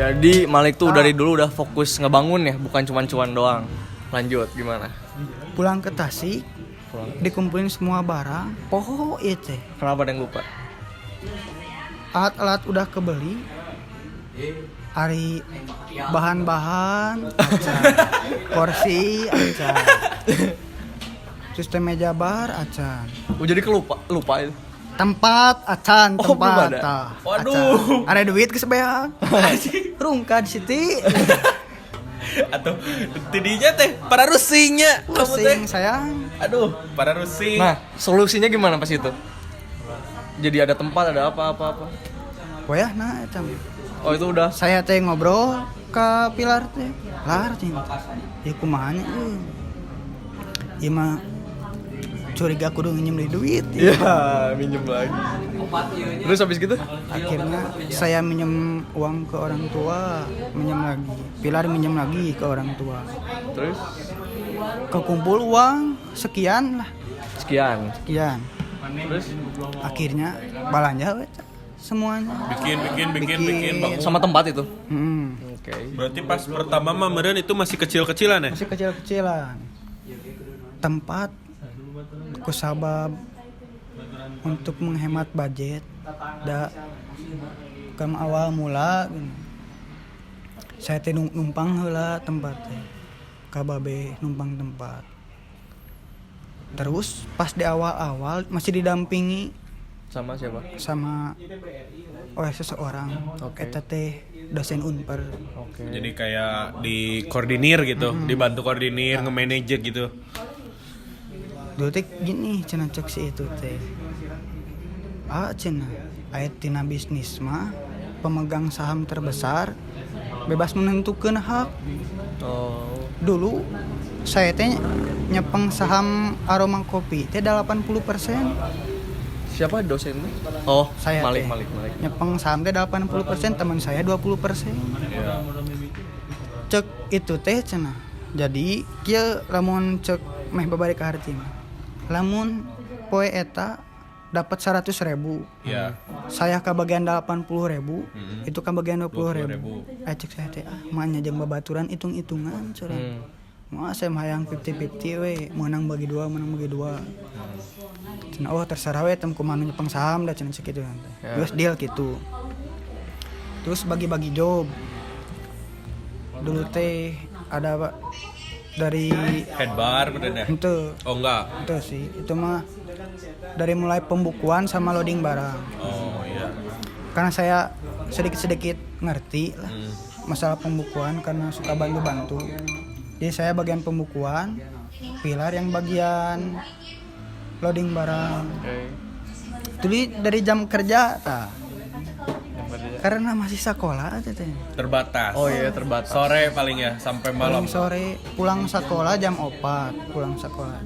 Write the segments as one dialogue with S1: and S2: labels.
S1: Jadi Malik tuh dari dulu udah fokus ngebangun ya, bukan cuma cuan doang. Lanjut gimana?
S2: Pulang ke Tasik, dikumpulin semua barang. Poho itu.
S1: Kenapa ada yang lupa?
S2: Alat-alat udah kebeli. Ari bahan-bahan, acan. Kursi, acan. Sistem meja bar, acan.
S1: Oh jadi lupa itu.
S2: Tempat, acan,
S1: Oh, belum
S2: tempat.
S1: ada.
S2: Tah,
S1: Waduh.
S2: acan. Ada duit kesebeang. Rungkad siti.
S3: Atau tidinya teh para rusinya.
S2: Pusing sayang.
S3: Aduh, para rusing.
S1: Nah, solusinya gimana pas itu? Jadi ada tempat, ada apa-apa.
S2: Wayah nah acan.
S1: Oh itu udah.
S2: Saya teh ngobrol ke pilar teh. Lar cing. Ya kumahanya ieu mah curiga kudu nginjem deui duit.
S1: Iya, minjem lagi. Terus habis gitu?
S2: Akhirnya saya minjem uang ke orang tua, minjem lagi. Pilar minjem lagi ke orang tua.
S1: Terus
S2: Kekumpul uang sekian lah,
S1: sekian.
S2: Terus akhirnya balanja we, semuanya.
S3: Bikin bangun.
S1: Sama tempat itu. Oke.
S3: Berarti pas pertama mah meureun itu masih kecil-kecilan ya?
S2: Masih kecil-kecilan. Tempat kusabab untuk menghemat budget kam awal mula gini. Saya teh numpang heula tempat teh. Kababe numpang tempat. Terus pas di awal-awal masih didampingi
S1: Sama siapa?
S2: sama seseorang.
S1: Oke.
S2: Eta teh dosen Unpar.
S1: Oke.
S3: Jadi kayak dikoordinir gitu, dibantu koordinir, nge-manage gitu.
S2: Dulu teh gini cenah cek si itu teh. Cenah aya tina bisnis mah pemegang saham terbesar bebas menentukan hak.
S1: Oh.
S2: Dulu saya teh nyepeng saham Aroma Kopi teh 80%.
S1: Siapa dosennya? Oh,
S2: Saya
S1: Malik.
S2: teh nyepeng saham teh 80%, teman saya 20%.
S3: Iya.
S2: Cek itu teh cenah. Jadi kieu lamun cek meh babari ka harti mah. Lamun poe eta dapat 100.000.
S3: Iya.
S2: Saya kebagian 80.000, itu kebagian 20.000. Cek saya teh mah nya jeung babaturan hitung-hitungan curang. Mau saya hayang 50-50 we, menang bagi dua. Cenah oh terserah we tem kumaha nu nyepeng saham da cenah sakitu teh. Terus deal gitu. Terus bagi-bagi job. Dulu teh ada Pak dari
S3: Headbar bener ya?
S2: Henteu.
S3: Oh enggak.
S2: Itu sih, itu mah dari mulai pembukuan sama loading barang.
S3: Oh iya.
S2: Karena saya sedikit-sedikit ngerti lah masalah pembukuan karena suka bantu-bantu. Jadi saya bagian pembukuan, pilar yang bagian loading barang. Jadi dari jam kerja karena masih sekolah teh.
S3: Terbatas.
S1: Oh iya, terbatas.
S3: Sore paling ya sampai malam.
S2: Paling sore pulang sekolah jam 4 pulang sekolah.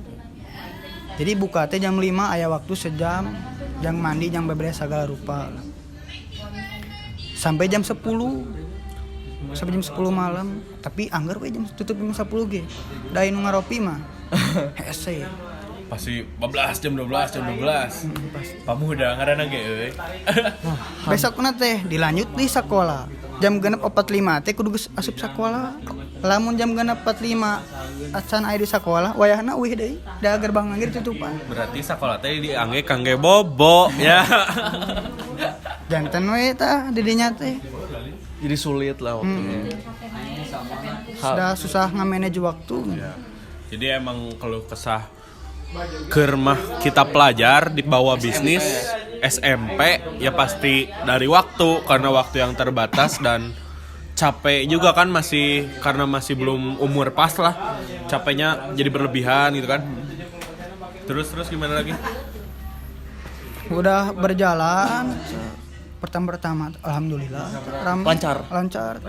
S2: Jadi buka teh jam 5 aya waktu sejam, jang mandi jang beberes segala rupa. Sampai jam 10. Sampai jam 10 malam, tapi anggar we jam tutup jam 10 ge. Da anu ngaropi mah. Hese.
S3: Pasti 12 jam 12. Pamuda ngaranna ge euy.
S2: Besokna teh dilanjut di sekolah. Jam 6.45 teh kudu geus asup sekolah. Lamun jam 6.45 acan aya di sekolah, wayahna eueuh deui. Da gerbang angger tutupan.
S3: Berarti sekolah teh diangge kangge bobo ya.
S2: Janten we tah di dinya teh.
S1: Jadi sulit lah waktunya.
S2: Sudah susah nge-manage waktu.
S3: Jadi emang kalau kesah kermah kita pelajar di bawah bisnis SMP ya pasti dari waktu karena waktu yang terbatas dan capek juga kan masih karena masih belum umur pas lah, capeknya jadi berlebihan gitu kan. Terus gimana lagi?
S2: Udah berjalan pertama alhamdulillah lancar.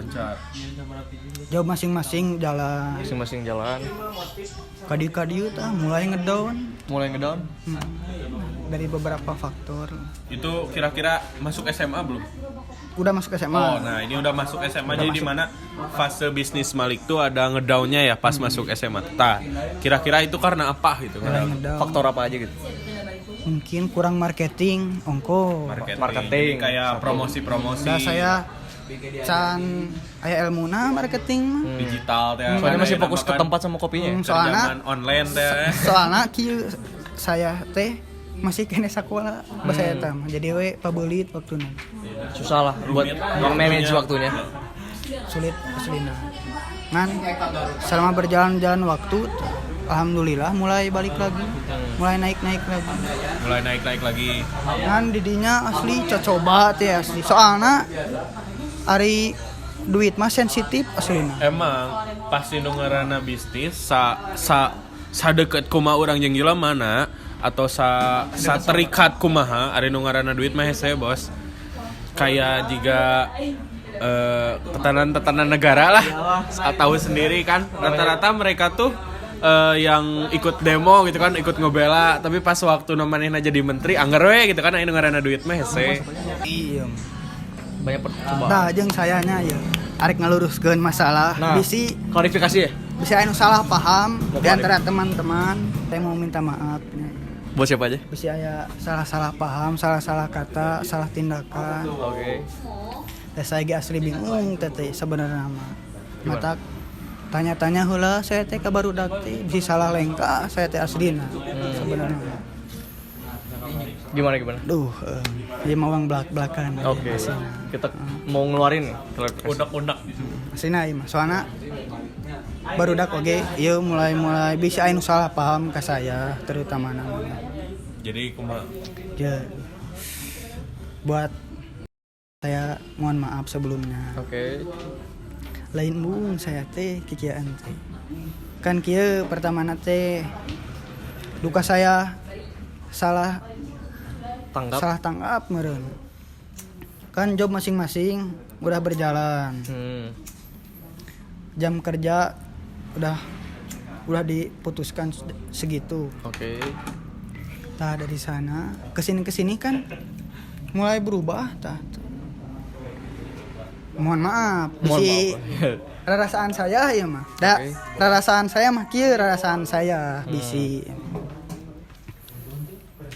S2: Jauh masing-masing jalan.
S1: Masing-masing jalan.
S2: Kadiu tah mulai ngedown. Dari beberapa faktor.
S3: Itu kira-kira masuk SMA belum?
S2: Udah masuk SMA.
S3: Oh, nah ini udah masuk SMA. Jadi di mana fase bisnis Malik tuh ada ngedownnya ya pas masuk SMA. Tah, kira-kira itu karena apa gitu?
S2: Ngedown.
S1: Faktor apa aja gitu?
S2: Mungkin kurang marketing, ongko.
S3: Marketing. Kayak promosi-promosi.
S2: Udah saya can aya ilmuna marketing mah.
S3: Digital teh.
S1: Soalnya masih
S3: Ayeuna
S1: fokus ke
S3: makan
S1: tempat sama kopinya.
S2: Soalnya
S3: zaman online teh.
S2: soalnya kieu saya teh masih kene sakola bahasa eta mah. Jadi we pabeulit waktuna.
S1: Susah lah buat manage waktunya.
S2: Sulit aslina. Ngan selama berjalan-jalan waktu alhamdulillah mulai balik lagi. Mulai naik-naik lagi.
S3: Mulai naik lagi.
S2: Ngan didinya asli cocoba teh asli. Soalna ari duit mah sensitif aslina.
S3: Emang pasti nu ngaranna bisnis sa deket kumaha urang jeung jelema mana atau sa terikat kumaha ari nu ngaranna duit mah hese bos. Kayak jika tetanan negara lah tahu sendiri kan rata-rata mereka tuh yang ikut demo gitu kan ikut ngobela tapi pas waktu namanya jadi menteri anggar we gitu kan anu ngaranna duit mah hese.
S2: Iya.
S1: Banyak percobaan.
S2: Nah, jeung sayanya ya arek ngaluruskeun masalah bisi
S1: Klarifikasi ya.
S2: bisa anu salah paham di antara teman-teman. Saya mau minta maaf.
S1: Buat siapa aja?
S2: Bisa aya salah-salah paham, salah-salah kata, salah tindakan.
S1: Oke.
S2: Dan saya ge asli bingung teh sebenarnya mah. Mata tanya-tanya heula saya teh ka barudak teh bisa salah lengka saya teh aslina sebenarnya.
S1: Gimana?
S2: Duh, ieu mah uang belak-belakan.
S1: Oke. Kita mau ngeluarin klarifikasi.
S3: Undak-undak.
S2: Asina ieu mah soalna barudak oge ieu mulai bisa anu salah paham ka saya terutama nama.
S3: Jadi kumaha?
S2: Ya. Buat saya mohon maaf sebelumnya.
S1: Oke.
S2: Lain bung saya teh kikiaan teh. Kan kieu pertamana teh duka saya salah tanggap meureun. Kan job masing-masing udah berjalan. Jam kerja udah diputuskan segitu.
S1: Oke.
S2: Tah dari sana kesini kan mulai berubah tah. Mohon maaf. Bisi rarasaan saya ya mah.
S1: Oke.
S2: Rarasaan saya mah kieu rarasaan saya bisi.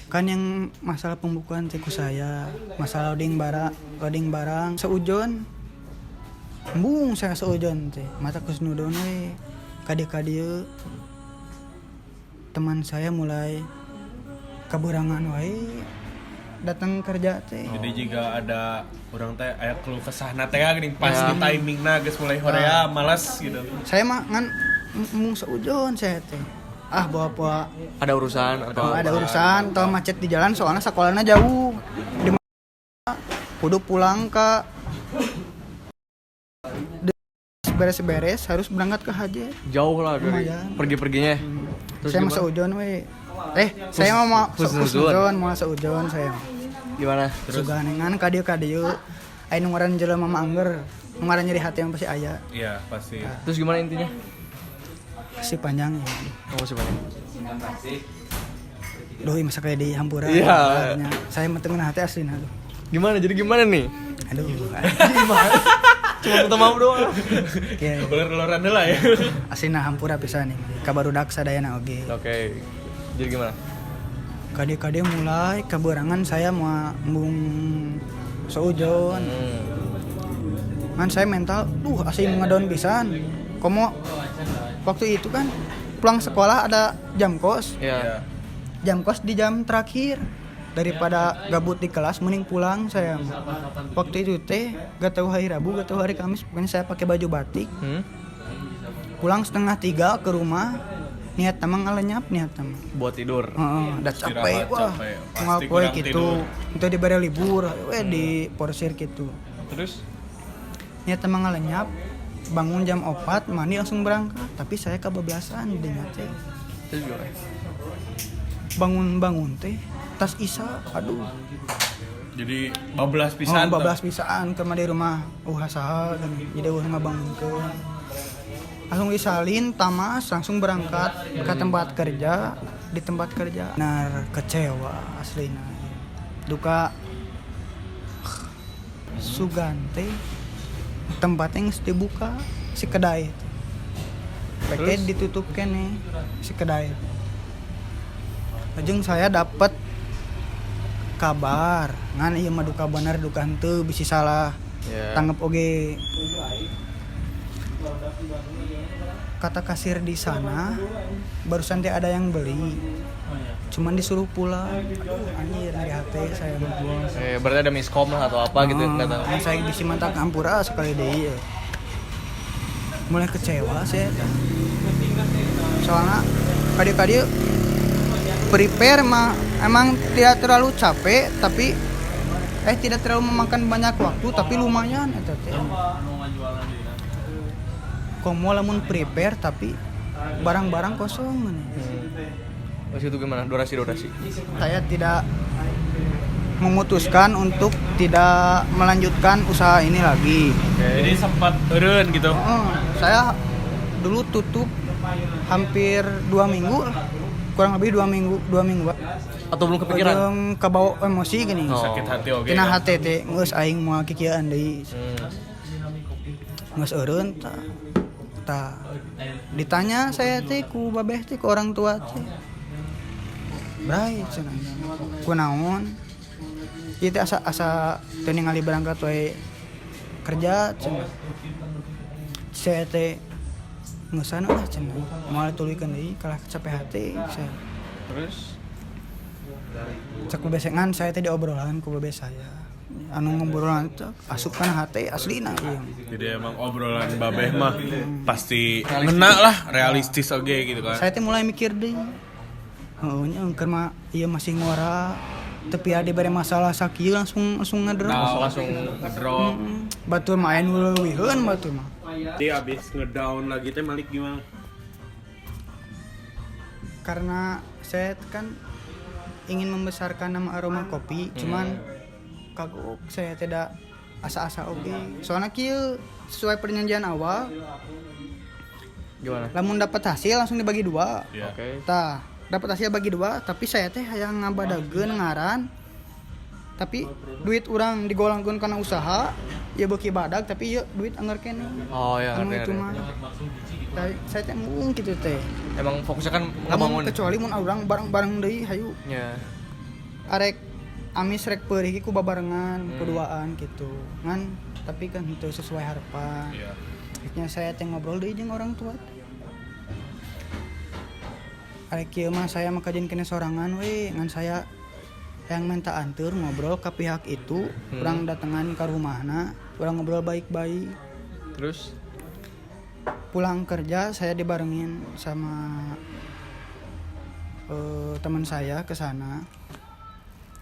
S2: Kan yang masalah pembukuan teh ku saya, masalah loading barang seujon. Embung saya seujon teh. Mata kusnudon we. Kadieu teman saya mulai kaburangan wae datang kerja teh.
S3: Jadi jika ada orang teh aya keluh kesahna teh geuning pas di timingna geus mulai horea malas gitu.
S2: Saya mah ngan mung seujon saya teh. Bawa
S1: Ada urusan atau
S2: ada urusan atau macet di jalan soalnya sekolahnya jauh. Di kudu pulang ke beres-beres harus berangkat ke Hajat.
S1: jauh lah dari
S2: Lumayan.
S1: pergi-perginya.
S2: Saya mah seujon we. Saya mau seujon saya.
S1: Gimana?
S2: Suganengan kadieu anu ngaran jelema mah angger, nu ngaran nyeri hati yang pasti aya.
S3: Iya, pasti.
S1: Terus gimana intinya?
S2: Si panjang ya.
S1: Kamu sih banyak.
S2: Duh, masa kayak di Hampura.
S1: Iya.
S2: Saya mah teu hati aslina tuh.
S1: Gimana? Jadi gimana nih?
S2: Aduh.
S1: Cuma minta maaf doang.
S2: Kieu.
S3: Keluar-keluaran heula ya.
S2: Aslina Hampura pisan nih. Ka barudak sadayana oge.
S1: Oke. Jadi gimana?
S2: Kade mulai kaberangan saya mau embung seujon. Kan saya mental, asin ngedown pisan. Komo waktu itu kan pulang sekolah ada jam kos.
S1: Iya.
S2: Jam kos di jam terakhir. Daripada gabut di kelas mending pulang saya. Waktu itu teh gak tahu hari Rabu, gak tahu hari Kamis, pokoknya saya pakai baju batik. Pulang 2:30 ke rumah. Niat tamang ngalenyap niat tamang.
S1: Buat tidur.
S2: Udah capek wah.
S3: Pasti
S2: Ngapoe
S3: kurang
S2: gitu.
S3: tidur.
S2: Itu dibere libur, di porsir gitu.
S1: Terus?
S2: Niat tamang ngalenyap. Bangun jam 4, mandi langsung berangkat. Tapi saya kebablasan di teh.
S1: Terus gimana?
S2: Bangun teh tas Isa, aduh.
S3: Jadi bablas pisan.
S2: Bablas pisan ke di rumah saha dan jadi ngabangunkeun. Langsung disalin, tamas, langsung berangkat ke tempat kerja. Di tempat kerja benar kecewa aslina. Duka Sugante tempatnya geus dibuka si kedai. Pake ditutup kene si kedai. Ajeng saya dapat kabar ngan ieu mah duka bener duka henteu bisi salah
S1: Ya.
S2: tanggap oge. Kata kasir di sana barusan teh ada yang beli, cuman disuruh pulang. Aduh, anjir dari hati saya berdua.
S1: Berarti ada miskom lah atau apa gitu nggak tahu.
S2: Saya di Simantak Ampura sekali deh. Mulai kecewa saya. Soalnya kadi-kadi prepare mah emang tidak terlalu capek tapi tidak terlalu memakan banyak waktu tapi lumayan eta teh. Komo lamun prepare tapi barang-barang kosong nih.
S1: Terus itu gimana? Durasi?
S2: Saya tidak memutuskan untuk tidak melanjutkan usaha ini lagi.
S3: Jadi sempat eureun gitu.
S2: Saya dulu tutup hampir 2 minggu, kurang lebih 2 minggu.
S1: Atau belum kepikiran?
S2: Belum kebawa emosi gini.
S3: Sakit hati oge.
S2: Tina hati teh geus aing moal kikieuan deui. Geus eureun tah. Ditanya saya teh ku babeh teh ku orang tua teh. Brai cenah. Kunaon? Ieu teh asa teu ningali berangkat we kerja cenah. Saya teh ngeusana lah cenah. Moal tulikeun deui kalah capek hati saya.
S1: Terus?
S2: Cek bebesengan saya teh diobrolan ku bebe saya. Anu ngobrolan teh asup kana hate aslina ieu.
S3: Jadi emang obrolan babeh mah pasti ngena lah, realistis oge gitu kan.
S2: Saya teh mulai mikir deui. Heuh nya engker mah ieu masih ngora tapi ade bare masalah sakieu langsung ngedrop.
S3: Langsung ngedrop.
S2: Batur mah aya nu leuwiheuan batur mah.
S3: Jadi abis ngedown lagi teh Malik gimana?
S2: Karena saya kan ingin membesarkan nama aroma kopi, cuman kagok saya tidak asa-asa oge. Soalnya kieu sesuai perjanjian awal,
S1: Gimana?
S2: lamun dapat hasil langsung dibagi 2.
S3: Iya.
S1: Oke.
S2: Tah, dapat hasil bagi 2, tapi saya teh hayang ngabadageun ngaran. Tapi duit urang digolangkeun kana usaha, ya beuki badag tapi ieu duit anggar keneh.
S1: Oh ya,
S2: Anu
S1: ngerti.
S2: itu mah. Saya teh mung kitu teh.
S1: Emang fokusnya kan
S2: Lamun
S1: ngebangun.
S2: kecuali mun urang bareng-bareng deui hayu.
S1: Ya.
S2: Arek amis rek peurih ku babarengan keduaan gitu ngan tapi kan itu sesuai harapan.
S3: Iya.
S2: Akhirnya saya teh ngobrol deui jeung orang tua. Arek kieu mah saya mah kajin kene sorangan we ngan saya yang minta anteur ngobrol ka pihak itu, urang datengan ka rumahna, urang ngobrol baik-baik.
S1: Terus?
S2: Pulang kerja saya dibarengin sama teman saya ke sana.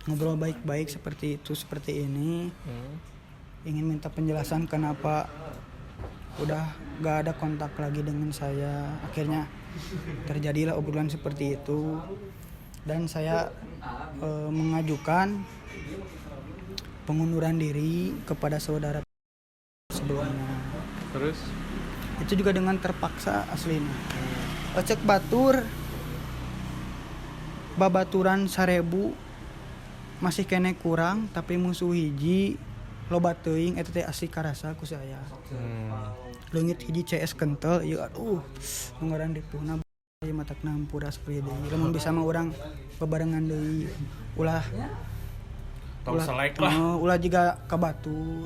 S2: Ngobrol baik-baik seperti itu, seperti ini. Ingin minta penjelasan kenapa udah gak ada kontak lagi dengan saya. Akhirnya terjadilah obrolan seperti itu. Dan saya mengajukan pengunduran diri kepada saudara sebelumnya.
S1: Terus?
S2: Itu juga dengan terpaksa aslinya. Cek batur babaturan 1000 masih kene kurang tapi musuh hiji loba teuing eta teh asli karasa ku saya. Leungit hiji CS kentel ieu aduh ngaran dipuna ieu matakna hampura seperti deui. Lamun bisa mah urang bebarengan deui ulah
S3: selek lah.
S2: ulah jiga ka batur.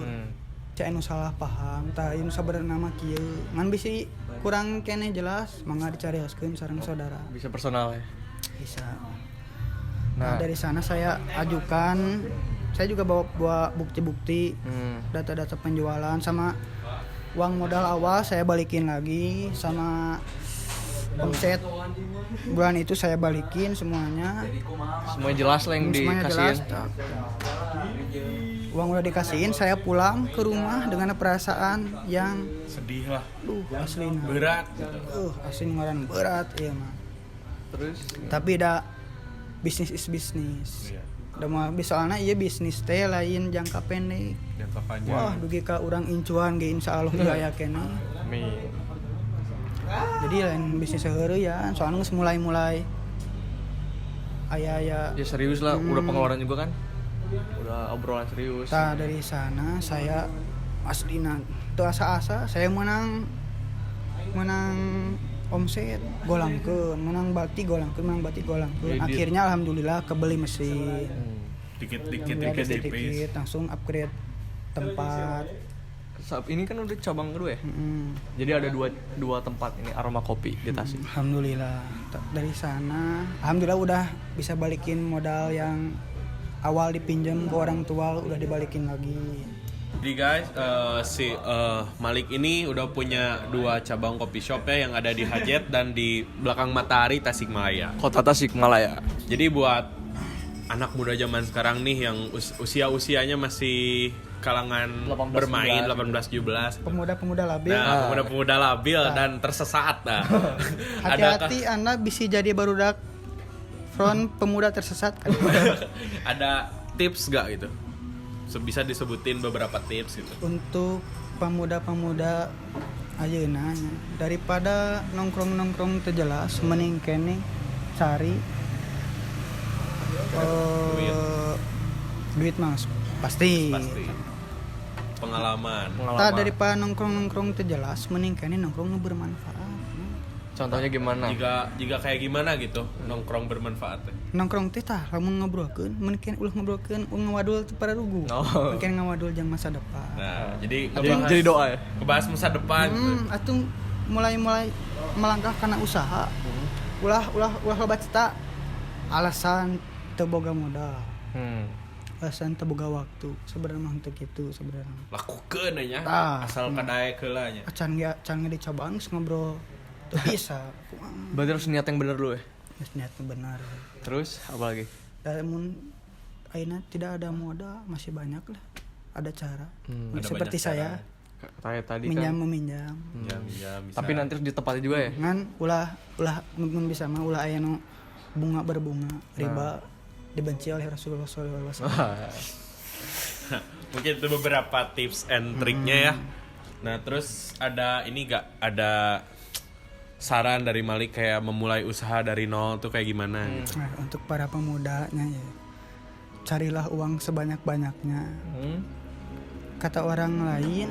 S2: Cek anu salah paham tah ieu sabenerna mah kieu ngan bisi kurang kene jelas mangga dicarioskeun sareng saudara.
S1: Bisa personal ya.
S2: Bisa.
S1: Nah,
S2: Dari sana saya ajukan, saya juga bawa bukti-bukti, data-data penjualan sama uang modal awal saya balikin lagi sama omset bulan itu saya balikin semuanya.
S1: semuanya jelas lah yang
S2: Semuanya
S1: dikasihin.
S2: jelas. Uang udah dikasihin, saya pulang ke rumah dengan perasaan yang
S3: Sedih lah.
S2: asli
S3: Berat.
S2: asli ngaran berat ya mah.
S1: Terus?
S2: Tapi dah bisnis is bisnis.
S3: Iya.
S2: Udah mah soalnya ieu bisnis teh lain jangka pendek.
S3: Jangka panjang.
S2: Wah, dugi ka urang incuan ge insyaallah aya keneh.
S1: Amin.
S2: Jadi lain bisnis heureuh ya, soalnya geus mulai-mulai aya
S1: Ya serius lah, udah pengeluaran juga kan? Udah obrolan serius.
S2: tah dari sana saya aslina teu asa-asa saya menang omset golangkeun, menang bati golangkeun.
S1: Jadi
S2: Akhirnya alhamdulillah kebeli mesin.
S3: Dikit-dikit tipis.
S2: Dikit langsung upgrade tempat.
S1: Saat ini kan udah cabang kedua ya.
S2: Mm-mm.
S1: Jadi ada dua tempat ini Aroma Kopi di Tasik.
S2: Alhamdulillah dari sana, alhamdulillah udah bisa balikin modal yang awal dipinjam ke orang tua, udah dibalikin lagi.
S3: Jadi guys, Malik ini udah punya 2 cabang kopi shop ya, yang ada di Hajet dan di belakang Matahari Tasikmalaya.
S1: Kota Tasikmalaya.
S3: Jadi buat anak muda zaman sekarang nih yang usia-usianya masih kalangan
S1: 18,
S3: bermain 18-17.
S1: 17.
S2: Pemuda-pemuda labil.
S3: Nah, pemuda-pemuda labil dan tersesat. Nah.
S2: Hati-hati Anda bisa jadi barudak front pemuda tersesat.
S3: Ada tips gak gitu? Bisa disebutin beberapa tips gitu.
S2: Untuk pemuda-pemuda ayeuna daripada nongkrong-nongkrong terjelas mending kene cari duit mas pasti.
S3: Pengalaman.
S2: Tak daripada nongkrong terjelas mending kene nongkrong nu bermanfaat.
S1: Contohnya gimana?
S3: Jika kayak gimana gitu nongkrong bermanfaat.
S2: Nongkrong teh tah lamun ngobrolkeun mungkin ulah ngobrolkeun ngawadul teu para rugu. Mungkin ngawadul jeung masa depan.
S3: Nah, jadi
S1: Jadi doa ya.
S3: ngebahas masa depan gitu.
S2: Atuh mulai melangkah kana usaha. Ulah loba cita alasan teu boga modal. Alasan teu boga waktu. Sebenarnya mah teu kitu sebenarnya.
S3: Lakukeun nya asal kadaek heula nya.
S2: Can dicobaan geus ngobrol teu bisa.
S1: Berarti harus niat yang benar dulu ya.
S2: Geus niatnya benar.
S1: Terus apa lagi?
S2: Namun ayeuna tidak ada modal masih banyak lah. Ada cara.
S3: Ada
S2: Seperti
S3: banyak
S2: saya
S1: Kayak tadi
S2: minjam
S1: kan.
S2: meminjam.
S3: Ya, bisa.
S1: Tapi nanti harus ditepati juga ya.
S2: Ngan ulah mun bisa mah ulah aya nu bunga berbunga riba dibenci oleh Rasulullah SAW.
S3: Mungkin itu beberapa tips and triknya ya. Nah, terus ada ini gak ada saran dari Malik kayak memulai usaha dari nol tuh kayak gimana gitu.
S2: Nah, untuk para pemudanya ya, carilah uang sebanyak-banyaknya. Kata orang lain,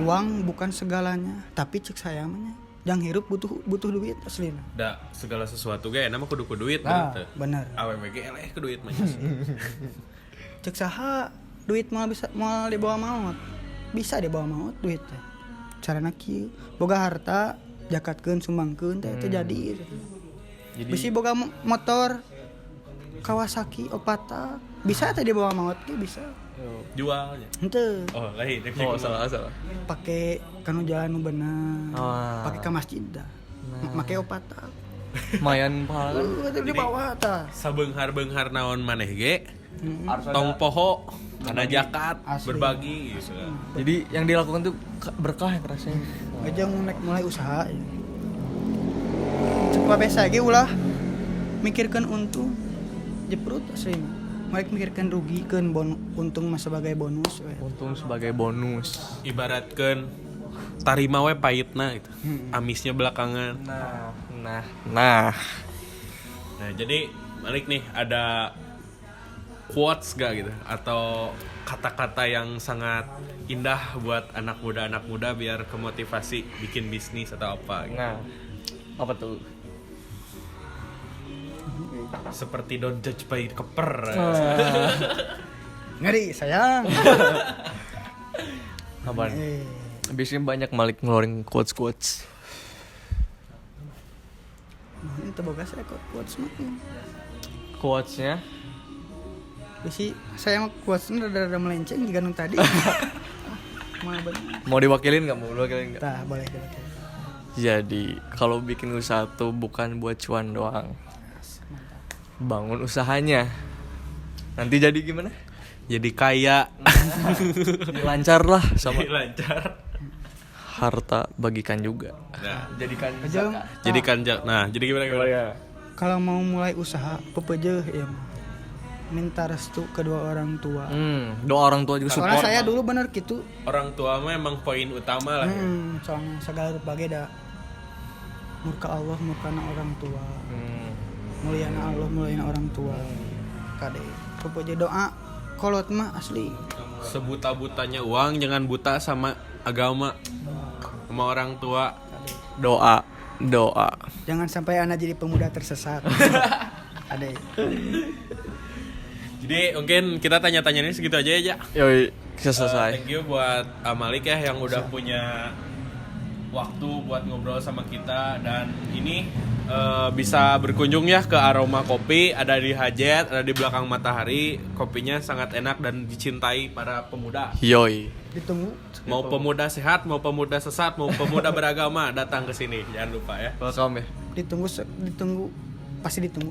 S2: uang bukan segalanya, tapi cek saya mah yang hirup butuh duit asli.
S3: Da segala sesuatu ge nama kudu duit
S2: Nah,
S3: bener teu.
S2: bener.
S3: AWG eleh ke duit mah.
S2: Cek saha duit mau dibawa maut. Bisa dibawa maut duit teh. Carana kieu, boga harta jakatkeun sumbangkeun teh teh jadi.
S1: Jadi
S2: Bisi boga motor Kawasaki Opata bisa teh dibawa maut ge bisa.
S3: Jualnya.
S2: Henteu.
S3: Oh, lain.
S1: salah.
S2: Pakai kanu jalan nu bener.
S1: Ah.
S2: Pakai ka masjid dah. Make Opata.
S1: Lumayan pahala kan.
S2: Di bawah tah.
S3: Sabeunghar-beunghar naon maneh ge tong poho kana zakat
S2: Asli.
S3: berbagi gitu.
S1: Jadi yang dilakukan tuh berkah ya rasanya.
S2: Aja mulai usaha ya. Coba biasa ge ulah mikirkan untung jeprut asli. Mereka mikirkan rugi kan untung mah sebagai bonus we.
S1: Untung sebagai bonus.
S3: Ibaratkeun tarima we pahitna gitu. Amisnya belakangan.
S1: Nah.
S3: Nah, jadi Malik nih ada quotes gak gitu atau kata-kata yang sangat indah buat anak muda biar kemotivasi bikin bisnis atau apa gitu.
S1: Nah. Apa tuh?
S3: Seperti don't judge by cover.
S2: Ngeri sayang.
S1: Apaan? Biasanya banyak Malik ngeluarin quotes.
S2: Itu boga saya quotes mah.
S1: Quotesnya
S2: Bisi saya mah quotesnya rada melenceng juga nu tadi. Mah bener.
S1: mau diwakilin nggak? Mau diwakilin nggak?
S2: Tah boleh.
S1: Jadi kalau bikin usaha tuh bukan buat cuan doang. Bangun usahanya. Nanti jadi gimana?
S3: Jadi kaya.
S1: Lancar lah sama
S3: Lancar.
S1: harta bagikan juga.
S3: Nah,
S1: Jadikan
S2: Aja
S3: jadi gimana?
S2: kalau mau mulai usaha pepejeuh ya mah. Minta restu kedua orang tua.
S1: Doa orang tua juga
S2: Soalnya
S1: support.
S2: saya dulu bener gitu.
S3: Orang tua mah emang poin utama lah. Ya.
S2: Soalnya segala rupa beda. Murka Allah, murkana orang tua. Muliana Allah, muliana orang tua. Kade. Pepejeuh doa kolot mah asli.
S3: Sebuta-butanya uang jangan buta sama agama. Sama orang tua.
S1: Doa.
S2: Jangan sampai anak jadi pemuda tersesat. Ade.
S3: Jadi mungkin kita tanya-tanya ini segitu aja ya.
S1: Yoi, bisa selesai.
S3: Thank you buat Malik ya yang udah punya waktu buat ngobrol sama kita, dan ini bisa berkunjung ya ke Aroma Kopi, ada di Hajet, ada di belakang Matahari. Kopinya sangat enak dan dicintai para pemuda.
S1: Yoi.
S2: Ditunggu.
S3: Mau pemuda sehat, mau pemuda sesat, mau pemuda beragama, datang ke sini. Jangan lupa ya.
S1: Welcome ya.
S2: Ditunggu pasti ditunggu.